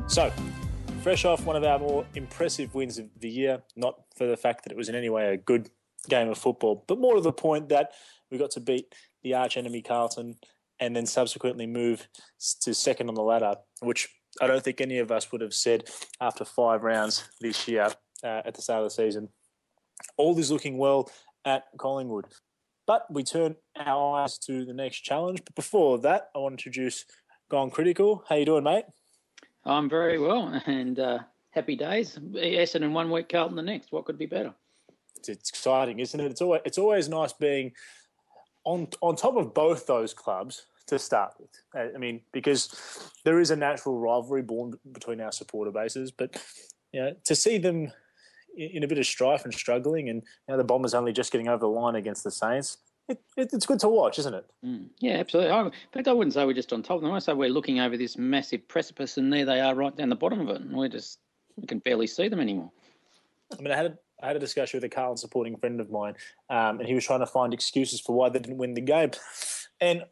So, fresh off one of our more impressive wins of the year, not for the fact that it was in any way a good game of football, but more to the point that we got to beat the arch enemy Carlton and then subsequently move to second on the ladder, which I don't think any of us would have said after 5 rounds this year at the start of the season. All is looking well at Collingwood. But we turn our eyes to the next challenge. But before that, I want to introduce Gone Critical. How you doing, mate? I'm very well, and happy days. Essendon 1 week, Carlton the next. What could be better? It's exciting, isn't it? It's always nice being on top of both those clubs to start with. I mean, because there is a natural rivalry born between our supporter bases, but to see them in a bit of strife and struggling, and the Bombers only just getting over the line against the Saints, it's good to watch, isn't it? Yeah, absolutely. In fact, I wouldn't say we're just on top of them. I say we're looking over this massive precipice, and there they are right down the bottom of it, and we can barely see them anymore. I mean, I had a discussion with a Carlton supporting friend of mine, and he was trying to find excuses for why they didn't win the game. And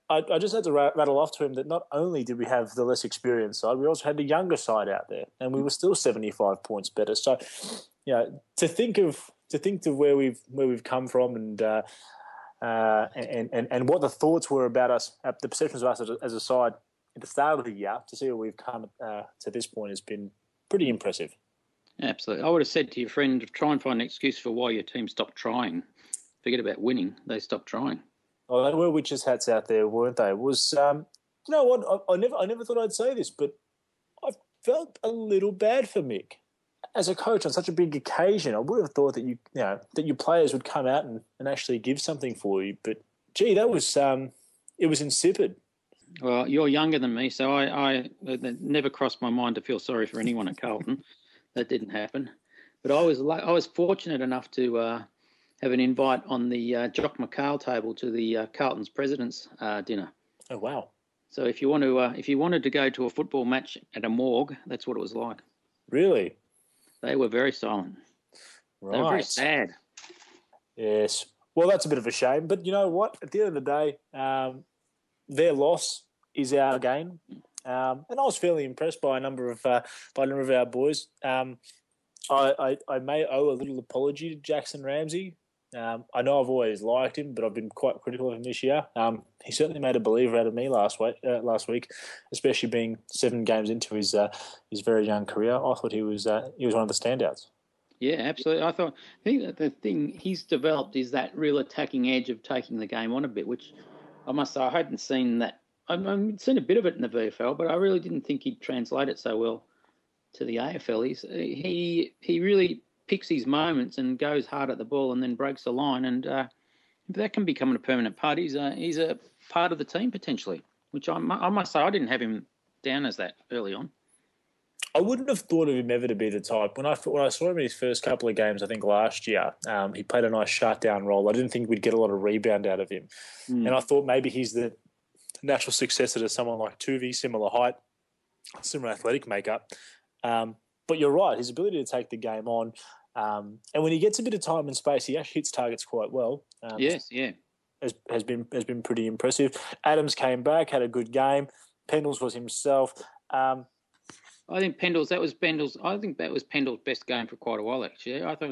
I just had to rattle off to him that not only did we have the less experienced side, we also had the younger side out there, and we were still 75 points better. So, to think of where we've come from and what the thoughts were about us, the perceptions of us as a side at the start of the year, to see where we've come to this point has been pretty impressive. Absolutely. I would have said to your friend, try and find an excuse for why your team stopped trying. Forget about winning; they stopped trying. Oh, they were witches' hats out there, weren't they? It was you know what? I never thought I'd say this, but I felt a little bad for Mick. As a coach on such a big occasion, I would have thought that that your players would come out and actually give something for you. But gee, that was it was insipid. Well, you're younger than me, so it never crossed my mind to feel sorry for anyone at Carlton. That didn't happen. But I was fortunate enough to have an invite on the Jock McHale table to the Carlton's president's dinner. Oh wow! So if you wanted to go to a football match at a morgue, that's what it was like. Really? They were very silent. Right. They were very sad. Yes. Well, that's a bit of a shame. But you know what? At the end of the day, their loss is our gain. And I was fairly impressed by a number of our boys. I may owe a little apology to Jackson Ramsey. I know I've always liked him, but I've been quite critical of him this year. He certainly made a believer out of me last week, especially being 7 games into his very young career. I thought he was one of the standouts. Yeah, absolutely. I think that the thing he's developed is that real attacking edge of taking the game on a bit, which I must say I hadn't seen that. I've seen a bit of it in the VFL, but I really didn't think he'd translate it so well to the AFL. He really picks his moments and goes hard at the ball and then breaks the line, and that can become a permanent part. He's a part of the team potentially, which I must say I didn't have him down as that early on. I wouldn't have thought of him ever to be the type. When I saw him in his first couple of games, I think last year, he played a nice shutdown role. I didn't think we'd get a lot of rebound out of him, and I thought maybe he's the natural successor to someone like Tuvey, similar height, similar athletic makeup. But you're right, his ability to take the game on, and when he gets a bit of time and space, he actually hits targets quite well. Yes, yeah, has been pretty impressive. Adams came back, had a good game. Pendles was himself. I think that was Pendle's best game for quite a while. Actually, I thought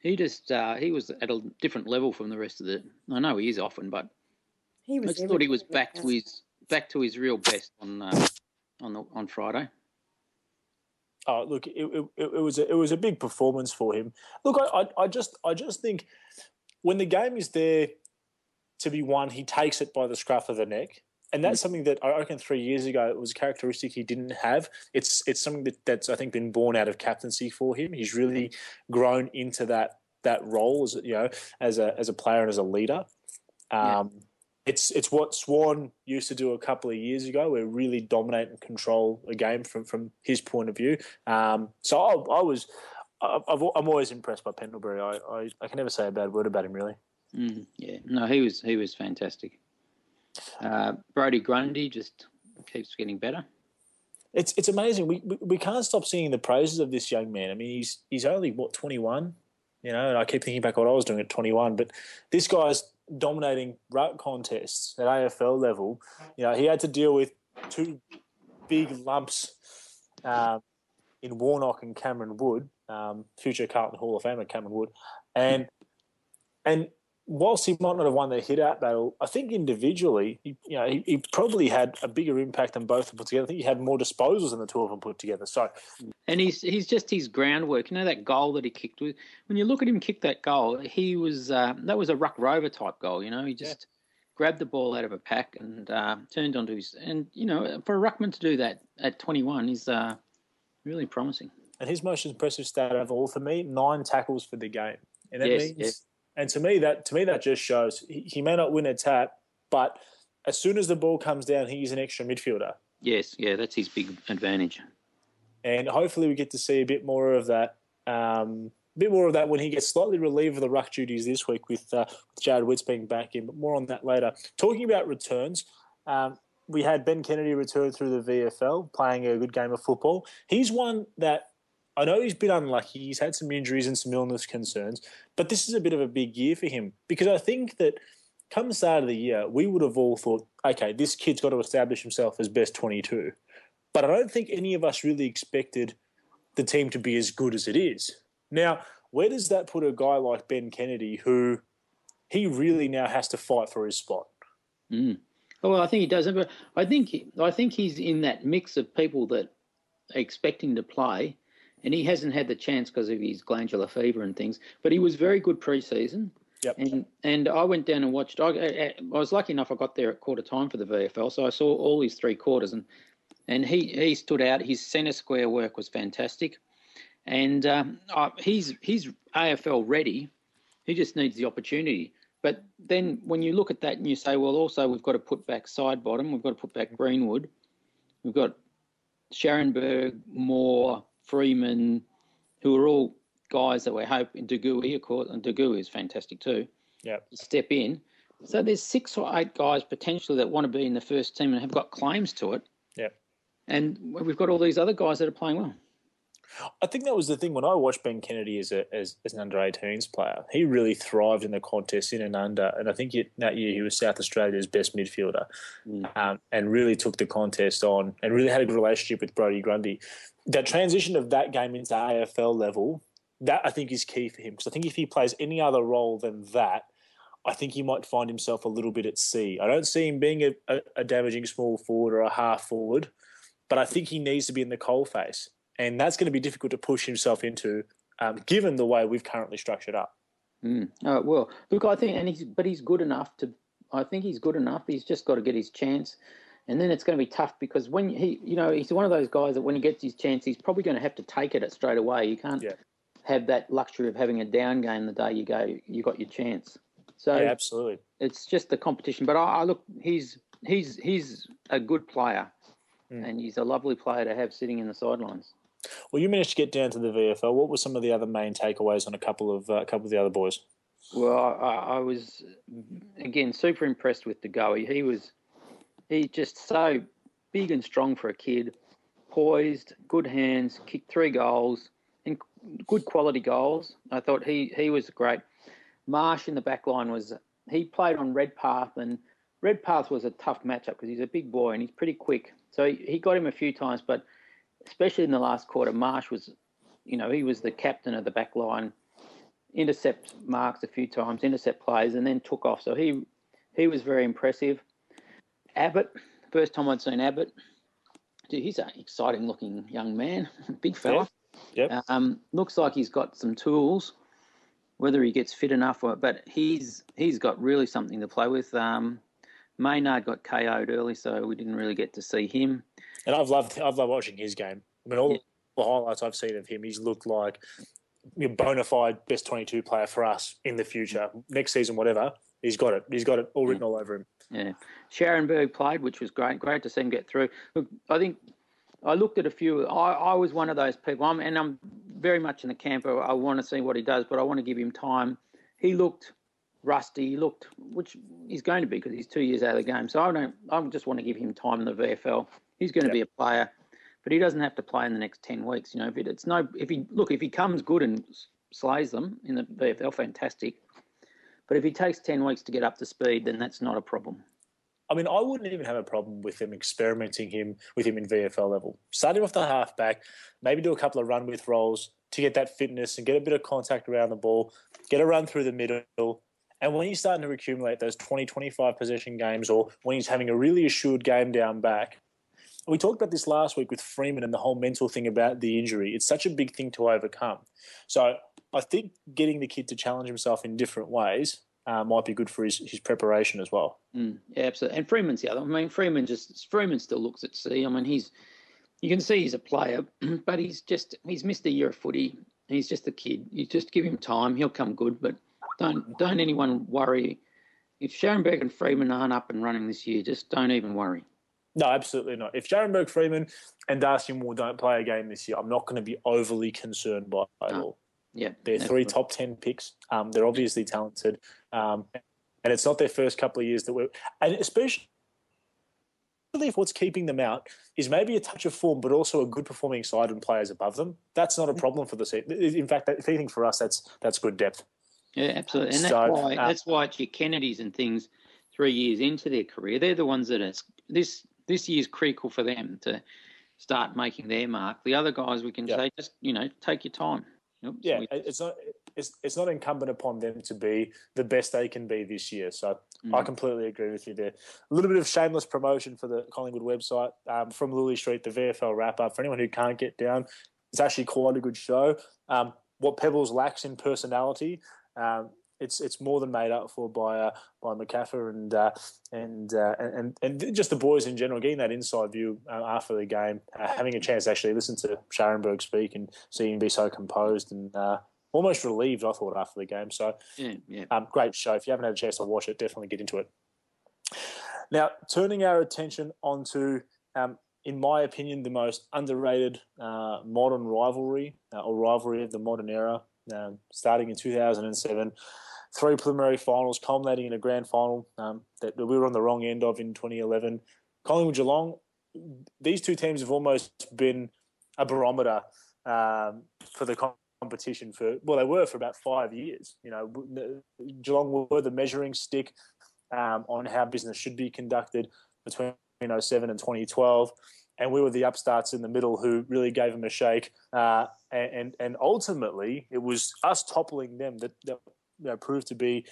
he was at a different level from the rest of the. I know he is often, but I just thought he was back to his real best on Friday. Oh, look, it was a big performance for him. Look, I just think when the game is there to be won, he takes it by the scruff of the neck, and that's something that I reckon 3 years ago it was a characteristic he didn't have. It's something that's I think been born out of captaincy for him. He's really grown into that role as a player and as a leader. It's what Swan used to do a couple of years ago, where really dominate and control a game from his point of view. So I'm always impressed by Pendlebury. I can never say a bad word about him, really. Yeah, no, he was fantastic. Brodie Grundy just keeps getting better. It's amazing. We can't stop singing the praises of this young man. I mean, he's only 21. And I keep thinking back what I was doing at 21, but this guy's dominating ruck contests at AFL level. He had to deal with 2 big lumps in Warnock and Cameron Wood, future Carlton Hall of Famer Cameron Wood, and whilst he might not have won the hit-out battle, I think individually, he probably had a bigger impact than both of them put together. I think he had more disposals than the two of them put together. So, and he's just his groundwork. You know that goal that he kicked with. When you look at him kick that goal, he was that was a ruck rover type goal. You know, he just grabbed the ball out of a pack and turned onto his. And for a ruckman to do that at 21 is really promising. And his most impressive stat overall for me: 9 tackles for the game, and that means. Yes. And to me, that just shows he may not win a tap, but as soon as the ball comes down, he's an extra midfielder. Yes, that's his big advantage. And hopefully we get to see a bit more of that. When he gets slightly relieved of the ruck duties this week with Jared Witts being back in, but more on that later. Talking about returns, we had Ben Kennedy return through the VFL, playing a good game of football. He's one that I know he's been unlucky. He's had some injuries and some illness concerns, but this is a bit of a big year for him because I think that come the start of the year, we would have all thought, okay, this kid's got to establish himself as best 22. But I don't think any of us really expected the team to be as good as it is. Now, where does that put a guy like Ben Kennedy who he really now has to fight for his spot? Well, I think he does. But I think he's in that mix of people that are expecting to play. And he hasn't had the chance because of his glandular fever and things. But he was very good pre-season. Yep. And I went down and watched. I was lucky enough I got there at quarter time for the VFL, so I saw all his 3 quarters. And he stood out. His centre square work was fantastic. And he's AFL ready. He just needs the opportunity. But then when you look at that and you say, well, also we've got to put back Sidebottom. We've got to put back Greenwood. We've got Scharenberg, Moore, Freeman, who are all guys that we're hoping, Degui, of course, and Degui is fantastic too. Yeah, step in. So there's 6 or 8 guys potentially that want to be in the first team and have got claims to it. Yeah, and we've got all these other guys that are playing well. I think that was the thing when I watched Ben Kennedy as an under-18s player. He really thrived in the contest in and under, and I think that year he was South Australia's best midfielder, and really took the contest on and really had a good relationship with Brodie Grundy. That transition of that game into AFL level, that I think is key for him because I think if he plays any other role than that, I think he might find himself a little bit at sea. I don't see him being a damaging small forward or a half forward, but I think he needs to be in the coalface. And that's going to be difficult to push himself into, given the way we've currently structured up. Well, look, I think, he's good enough to. I think he's good enough. He's just got to get his chance, and then it's going to be tough because when he's one of those guys that when he gets his chance, he's probably going to have to take it straight away. You can't have that luxury of having a down game the day you got your chance. So yeah, absolutely, it's just the competition. But I look, he's a good player, and he's a lovely player to have sitting in the sidelines. Well, you managed to get down to the VFL. What were some of the other main takeaways on a couple of the other boys? Well, I was again super impressed with Degui. He's just so big and strong for a kid, poised, good hands, kicked 3 goals, and good quality goals. I thought he was great. Marsh in the back line he played on Redpath, and Redpath was a tough matchup because he's a big boy and he's pretty quick. So he got him a few times, but especially in the last quarter, Marsh was, he was the captain of the back line, intercept marks a few times, intercept plays, and then took off. So he was very impressive. Abbott, first time I'd seen Abbott. Dude, he's an exciting-looking young man, big fella. Yep. Looks like he's got some tools, whether he gets fit enough, but he's got really something to play with. Maynard got KO'd early, so we didn't really get to see him. And I've loved watching his game. I mean, all the highlights I've seen of him, he's looked like a bona fide best 22 player for us in the future. Next season, whatever, he's got it. He's got it all written all over him. Yeah. Scharenberg played, which was great. Great to see him get through. Look, I think I looked at a few. I was one of those people, I'm very much in the camp. I want to see what he does, but I want to give him time. He looked rusty. Which he's going to be because he's 2 years out of the game. So I just want to give him time in the VFL. He's going to be a player, but he doesn't have to play in the next 10 weeks. If he comes good and slays them in the VFL, fantastic. But if he takes 10 weeks to get up to speed, then that's not a problem. I mean, I wouldn't even have a problem with them experimenting with him in VFL level. Start him off the halfback, maybe do a couple of run with rolls to get that fitness and get a bit of contact around the ball, get a run through the middle. And when he's starting to accumulate those 20, 25 possession games, or when he's having a really assured game down back, we talked about this last week with Freeman and the whole mental thing about the injury. It's such a big thing to overcome. So I think getting the kid to challenge himself in different ways might be good for his preparation as well. Yeah, absolutely. And Freeman's the other. I mean, Freeman still looks at sea. I mean, you can see he's a player, but he's missed a year of footy. He's just a kid. You just give him time, he'll come good. But don't anyone worry. If Scharenberg and Freeman aren't up and running this year, just don't even worry. No, absolutely not. If Scharenberg, Freeman and Darcy Moore don't play a game this year, I'm not going to be overly concerned by it all. Yeah, they're three top 10 picks. They're obviously talented. And it's not their first couple of years and especially if what's keeping them out is maybe a touch of form, but also a good performing side and players above them. That's not a problem for the season. In fact, if anything for us, that's good depth. Yeah, absolutely. And that's why it's your Kennedys and things 3 years into their career. They're the ones that this year's critical for them to start making their mark. The other guys we can say, just, take your time. It's not incumbent upon them to be the best they can be this year. So I completely agree with you there. A little bit of shameless promotion for the Collingwood website from Lilly Street, the VFL wrap-up. For anyone who can't get down, it's actually quite a good show. What Pebbles lacks in personality, it's more than made up for by McCaffer and just the boys in general, getting that inside view after the game, having a chance to actually listen to Scharenberg speak and see him be so composed and almost relieved, I thought, after the game. So, great show. If you haven't had a chance to watch it, definitely get into it. Now, turning our attention onto, in my opinion, the most underrated modern rivalry or rivalry of the modern era, starting in 2007. 3 preliminary finals culminating in a grand final that we were on the wrong end of in 2011. Collingwood, Geelong, these two teams have almost been a barometer for the competition they were for about 5 years. Geelong were the measuring stick on how business should be conducted between 2007 and 2012. And we were the upstarts in the middle who really gave them a shake. And ultimately, it was us toppling them that proved to be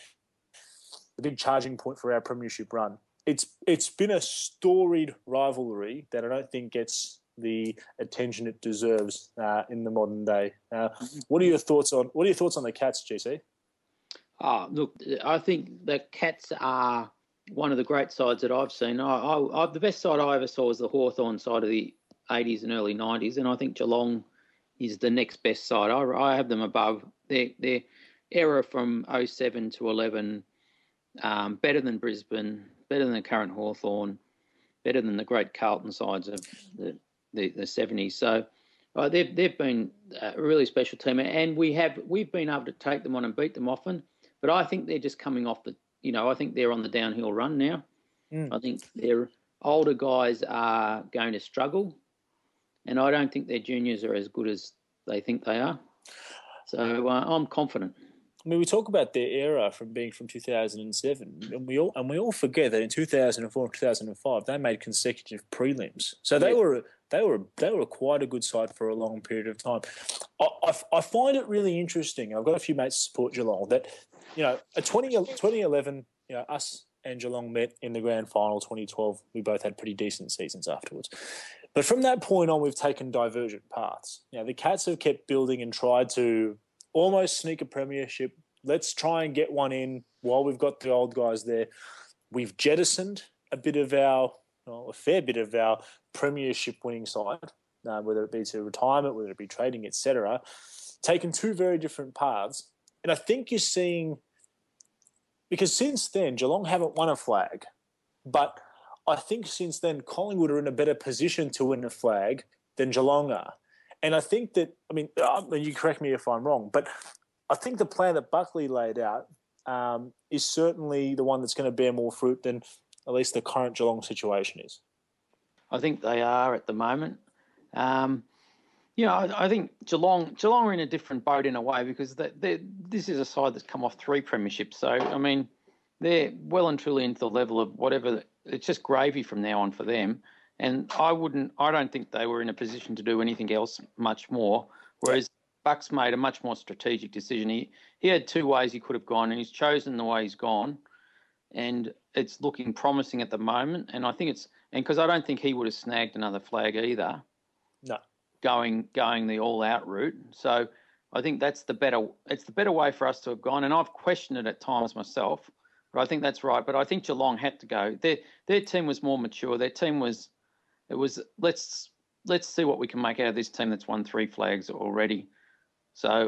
the big charging point for our premiership run. It's been a storied rivalry that I don't think gets the attention it deserves in the modern day. What are your thoughts on the Cats, GC? Look, I think the Cats are one of the great sides that I've seen. The best side I ever saw was the Hawthorn side of the 80s and early 90s, and I think Geelong is the next best side. I have them above their era from 07 to 11, better than Brisbane, better than the current Hawthorn, better than the great Carlton sides of the 70s. So they've been a really special team, and we've been able to take them on and beat them often. But I think they're just coming off I think they're on the downhill run now. I think their older guys are going to struggle, and I don't think their juniors are as good as they think they are. So I'm confident. I mean, we talk about their era from 2007, and we all forget that in 2004 and 2005 they made consecutive prelims. So they were quite a good side for a long period of time. I find it really interesting. I've got a few mates who support Geelong that, 2011, us and Geelong met in the grand final. 2012, we both had pretty decent seasons afterwards. But from that point on, we've taken divergent paths. The Cats have kept building and tried to almost sneak a premiership. Let's try and get one in while we've got the old guys there. We've jettisoned a fair bit of our premiership winning side, whether it be to retirement, whether it be trading, etc. Taken two very different paths. And I think you're seeing, because since then, Geelong haven't won a flag, but I think since then, Collingwood are in a better position to win a flag than Geelong are. And I think that, you correct me if I'm wrong, but I think the plan that Buckley laid out is certainly the one that's going to bear more fruit than at least the current Geelong situation is. I think they are at the moment. I think Geelong are in a different boat in a way because this is a side that's come off 3 premierships. So, they're well and truly into the level of whatever it's just gravy from now on for them. And I don't think they were in a position to do anything else much more. Whereas Bucks made a much more strategic decision. He had two ways he could have gone, and he's chosen the way he's gone. And it's looking promising at the moment. And I think because I don't think he would have snagged another flag either. No. Going the all-out route. So I think it's the better way for us to have gone. And I've questioned it at times myself, but I think that's right. But I think Geelong had to go. Their team was more mature. Their team was let's see what we can make out of this team that's won 3 flags already. So,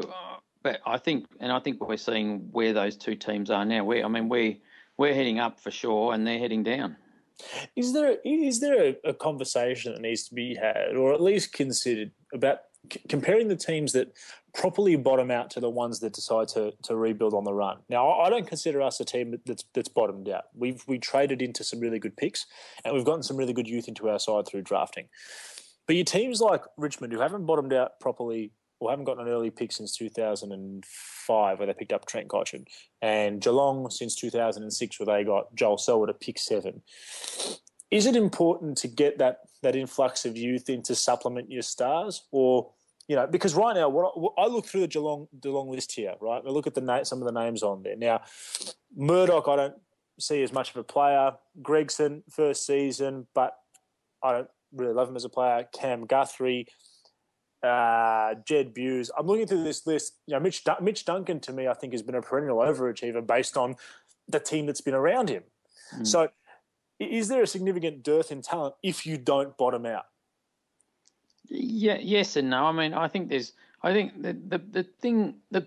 but I think we're seeing where those two teams are now. We're heading up for sure, and they're heading down. Is there a conversation that needs to be had, or at least considered, about comparing the teams that properly bottom out to the ones that decide to rebuild on the run? Now, I don't consider us a team that's bottomed out. We traded into some really good picks, and we've gotten some really good youth into our side through drafting. But your teams like Richmond, who haven't bottomed out properly or haven't gotten an early pick since 2005, where they picked up Trent Cotchin, and Geelong since 2006, where they got Joel Selwood at pick 7. Is it important to get that influx of youth in to supplement your stars? Or, because right now, I look through the Geelong list here, right? I look at some of the names on there. Now, Murdoch, I don't see as much of a player. Gregson, first season, but I don't really love him as a player. Cam Guthrie, Jed Buse. I'm looking through this list. Mitch Duncan, to me, I think has been a perennial overachiever based on the team that's been around him. Mm. So is there a significant dearth in talent if you don't bottom out? Yeah, yes and no. I mean, I think the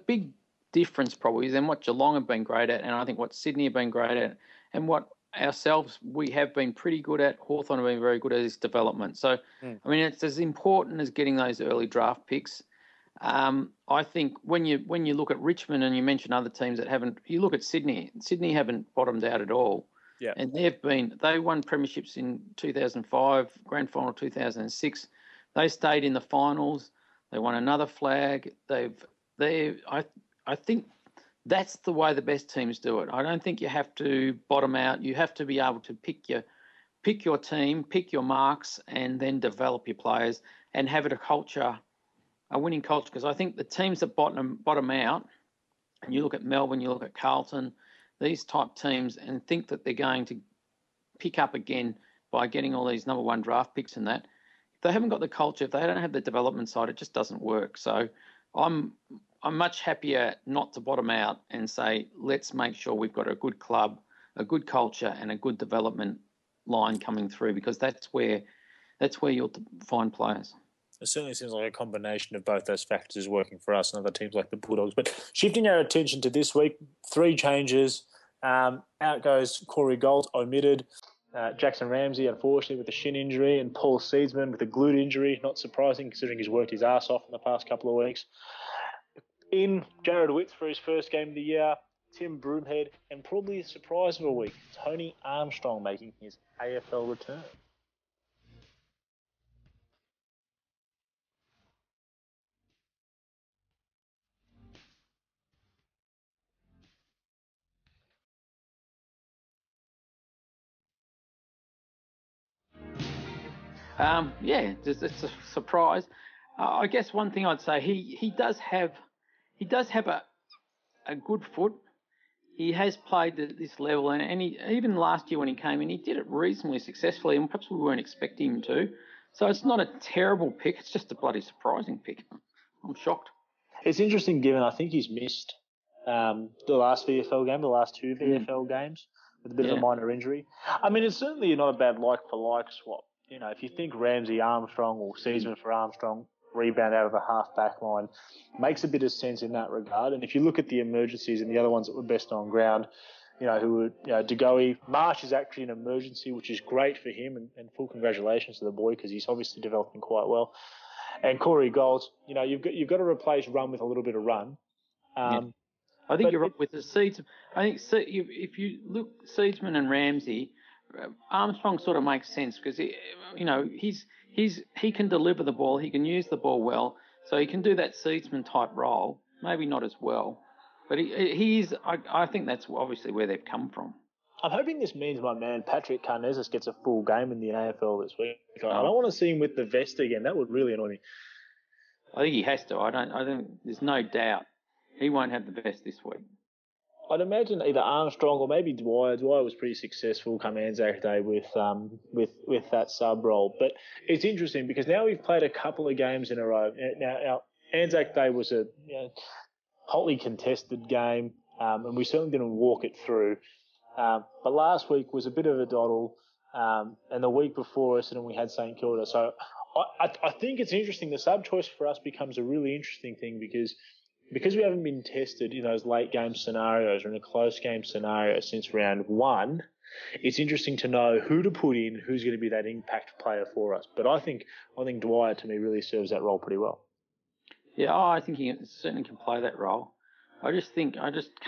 big difference probably is in what Geelong have been great at, and I think what Sydney have been great at, and what ourselves we have been pretty good at. Hawthorn have been very good at is development. So, I mean, it's as important as getting those early draft picks. I think when you look at Richmond and you mention other teams that haven't, you look at Sydney. Sydney haven't bottomed out at all. Yeah. And they won premierships in 2005, grand final 2006. They stayed in the finals. They won another flag. I think that's the way the best teams do it. I don't think you have to bottom out. You have to be able to pick your team, pick your marks, and then develop your players and have it a winning culture. Because I think the teams that bottom out, and you look at Melbourne, you look at Carlton, these type teams, and think that they're going to pick up again by getting all these number 1 draft picks and that. If they haven't got the culture, if they don't have the development side, it just doesn't work. So I'm much happier not to bottom out and say, let's make sure we've got a good club, a good culture, and a good development line coming through, because that's where you'll find players. It certainly seems like a combination of both those factors is working for us and other teams like the Bulldogs. But shifting our attention to this week, 3 changes. Out goes Corey Gold, omitted. Jackson Ramsey, unfortunately, with a shin injury, and Paul Seedsman with a glute injury. Not surprising, considering he's worked his ass off in the past couple of weeks. In Jared Witts for his first game of the year, Tim Broomhead, and probably a surprise of a week, Tony Armstrong making his AFL return. It's a surprise. I guess one thing I'd say, he does have a good foot. He has played at this level, and even last year when he came in, he did it reasonably successfully, and perhaps we weren't expecting him to. So it's not a terrible pick. It's just a bloody surprising pick. I'm shocked. It's interesting, given I think he's missed the last VFL game, the last 2 VFL games, with a bit of a minor injury. I mean, it's certainly not a bad like-for-like swap. If you think Ramsey Armstrong or Season for Armstrong, rebound out of the half-back line, makes a bit of sense in that regard. And if you look at the emergencies and the other ones that were best on ground, who were, DeGoey, Marsh is actually an emergency, which is great for him, and full congratulations to the boy, because he's obviously developing quite well. And Corey Gold, you've got to replace run with a little bit of run. I think you're right with the Seeds. I think if you look Seedsman and Ramsey, Armstrong sort of makes sense, because he can deliver the ball, he can use the ball well, so he can do that Seedsman type role. Maybe not as well, but he is. I think that's obviously where they've come from. I'm hoping this means my man Patrick Karnezis gets a full game in the AFL this week. I don't want to see him with the vest again. That would really annoy me. I think he has to. I don't. There's no doubt he won't have the vest this week. I'd imagine either Armstrong or maybe Dwyer. Dwyer was pretty successful come Anzac Day with that sub role. But it's interesting because now we've played a couple of games in a row. Now Anzac Day was a hotly contested game, and we certainly didn't walk it through. But last week was a bit of a doddle, and the week before Essendon we had St Kilda. So I think it's interesting. The sub choice for us becomes a really interesting thing because we haven't been tested in those late game scenarios or in a close game scenario since round one. It's interesting to know who to put in, who's going to be that impact player for us. But I think Dwyer to me really serves that role pretty well. Yeah, I think he certainly can play that role. I just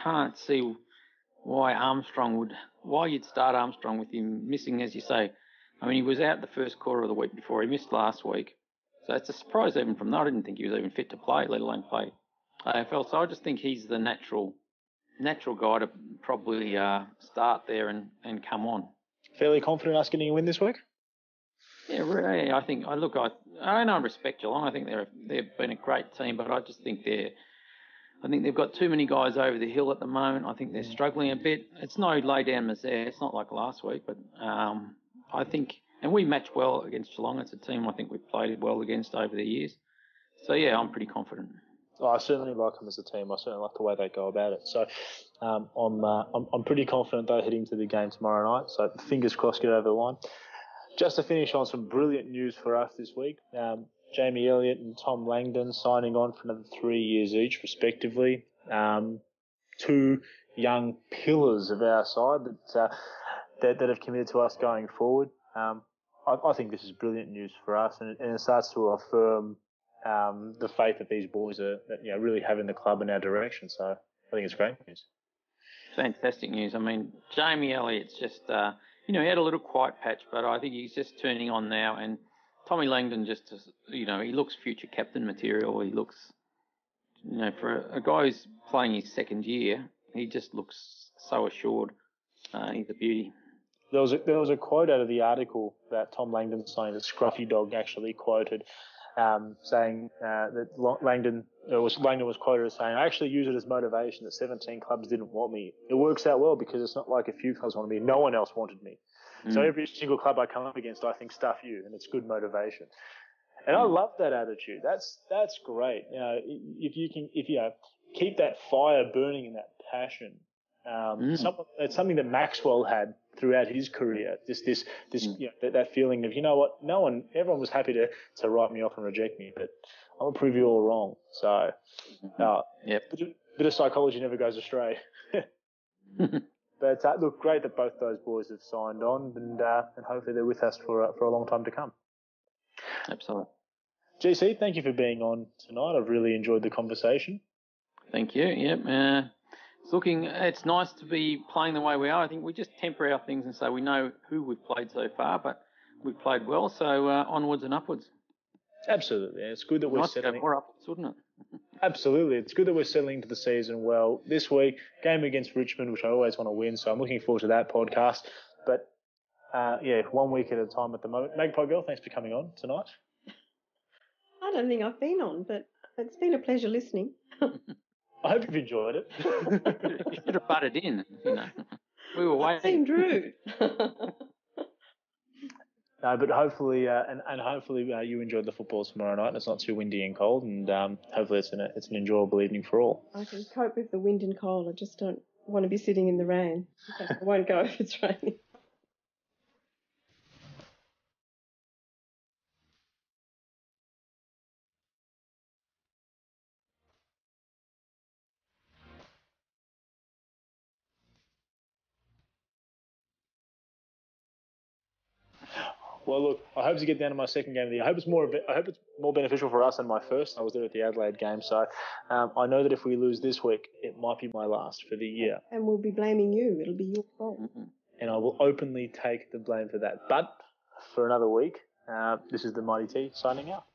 can't see why you'd start Armstrong with him missing, as you say. I mean, he was out the first quarter of the week before. He missed last week. So it's a surprise even from that. I didn't think he was even fit to play, let alone play AFL. So I just think he's the natural guy to probably start there and come on. Fairly confident us getting a win this week? Yeah, really. I respect Geelong. I think they've been a great team, but I just think I think they've got too many guys over the hill at the moment. I think they're struggling a bit. It's no lay down misère. It's not like last week, but I think, and we match well against Geelong. It's a team I think we've played well against over the years. So yeah, I'm pretty confident. I certainly like them as a team. I certainly like the way they go about it. So I'm pretty confident they're heading to the game tomorrow night. So fingers crossed, get over the line. Just to finish on some brilliant news for us this week, Jamie Elliott and Tom Langdon signing on for another 3 years each, respectively. Two young pillars of our side that have committed to us going forward. I think this is brilliant news for us, and it starts to affirm the faith that these boys are really have in the club and our direction. So I think it's great news. Fantastic news. I mean, Jamie Elliott's just, he had a little quiet patch, but I think he's just turning on now. And Tommy Langdon he looks future captain material. He looks, for a guy who's playing his second year, he just looks so assured. He's a beauty. There was a quote out of the article that Tom Langdon signed that Scruffy Dog actually quoted, saying that Langdon was quoted as saying, "I actually use it as motivation that 17 clubs didn't want me. It works out well because it's not like a few clubs wanted me. No one else wanted me. So every single club I come up against, I think, stuff you, and it's good motivation." And I love that attitude. That's great. If you keep that fire burning and that passion. It's something that Maxwell had throughout his career. That feeling of, everyone was happy to write me off and reject me, but I'm gonna prove you all wrong. So, bit of psychology never goes astray. But look, great that both those boys have signed on, and hopefully they're with us for a long time to come. Absolutely. GC, thank you for being on tonight. I've really enjoyed the conversation. Thank you. Yep. It's nice to be playing the way we are. I think we just temper our things and say we know who we've played so far, but we've played well, so onwards and upwards. Absolutely. It's good that we're settling. More upwards, wouldn't it? Absolutely. It's good that we're settling into the season well. This week, game against Richmond, which I always want to win, so I'm looking forward to that podcast. But, 1 week at a time at the moment. Magpie Girl, thanks for coming on tonight. I don't think I've been on, but it's been a pleasure listening. I hope you've enjoyed it. You should have butted in, We were waiting. Seemed rude. No, but hopefully, hopefully you enjoyed the football tomorrow night. And it's not too windy and cold, and hopefully it's an enjoyable evening for all. I can cope with the wind and cold. I just don't want to be sitting in the rain. I won't go if it's raining. Well, look, I hope to get down to my second game of the year. I hope it's more beneficial for us than my first. I was there at the Adelaide game, so I know that if we lose this week, it might be my last for the year. And we'll be blaming you. It'll be your fault. Mm-hmm. And I will openly take the blame for that. But for another week, this is the Mighty T signing out.